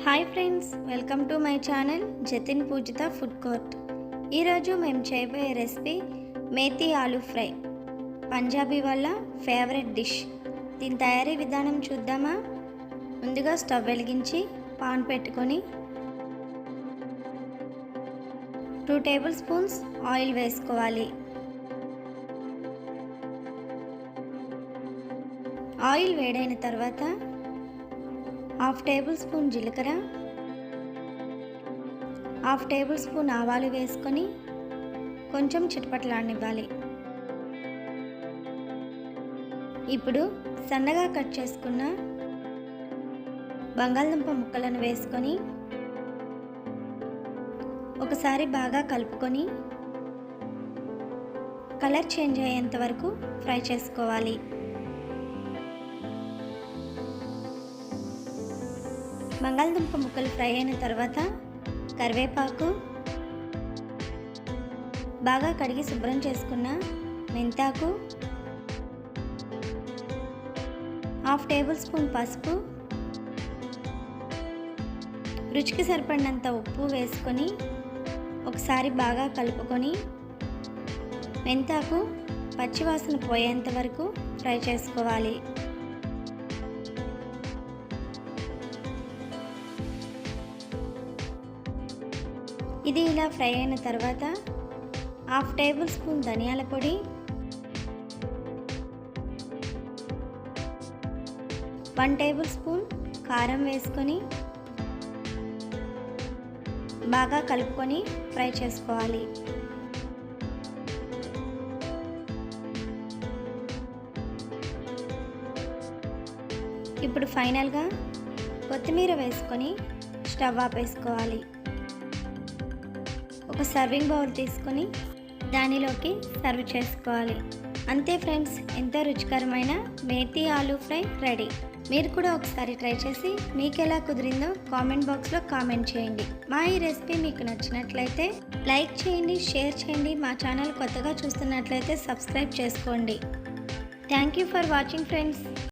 Hi friends, welcome to my channel Jatin Poojitha food court. ఈరోజు మేము చేయబోయే రెసిపీ మేతి ఆలూ ఫ్రై, పంజాబీ వాళ్ళ ఫేవరెట్ డిష్. దీని తయారీ విధానం చూద్దామా? ముందుగా స్టవ్ వెలిగించి పాన్ పెట్టుకొని 2 టేబుల్ స్పూన్స్ ఆయిల్ వేసుకోవాలి. ఆయిల్ వేడైన తర్వాత 1/2 టేబుల్ స్పూన్ జీలకర్ర, 1/2 టేబుల్ స్పూన్ ఆవాలు వేసుకొని కొంచెం చిటపటలాడనివ్వాలి. ఇప్పుడు సన్నగా కట్ చేసుకున్న బంగాళదుంప ముక్కలను వేసుకొని ఒకసారి బాగా కలుపుకొని కలర్ చేంజ్ అయ్యేంత వరకు ఫ్రై చేసుకోవాలి. బంగాళదుంప ముక్కలు ఫ్రై అయిన తర్వాత కరివేపాకు, బాగా కడిగి శుభ్రం చేసుకున్న మెంతాకు, 1/2 టేబుల్ స్పూన్ పసుపు, రుచికి సరిపడినంత ఉప్పు వేసుకొని ఒకసారి బాగా కలుపుకొని మెంతాకు పచ్చివాసన పోయేంత వరకు ఫ్రై చేసుకోవాలి. ఇది ఇలా ఫ్రై అయిన తర్వాత 1/2 టేబుల్ స్పూన్ ధనియాల పొడి, 1 టేబుల్ స్పూన్ కారం వేసుకొని బాగా కలుపుకొని ఫ్రై చేసుకోవాలి. ఇప్పుడు ఫైనల్గా కొత్తిమీర వేసుకొని స్టవ్ ఆపేసుకోవాలి. ఒక సర్వింగ్ బౌల్ తీసుకొని దానిలోకి సర్వ్ చేసుకోవాలి. అంతే ఫ్రెండ్స్, ఎంతో రుచికరమైన మేతి ఆలూ ఫ్రై రెడీ. మీరు కూడా ఒకసారి ట్రై చేసి మీకు ఎలా కుదిరిందో కామెంట్ బాక్స్లో కామెంట్ చేయండి. మా ఈ రెసిపీ మీకు నచ్చినట్లయితే లైక్ చేయండి, షేర్ చేయండి. మా ఛానల్ కొత్తగా చూస్తున్నట్లయితే సబ్స్క్రైబ్ చేసుకోండి. Thank you for watching friends.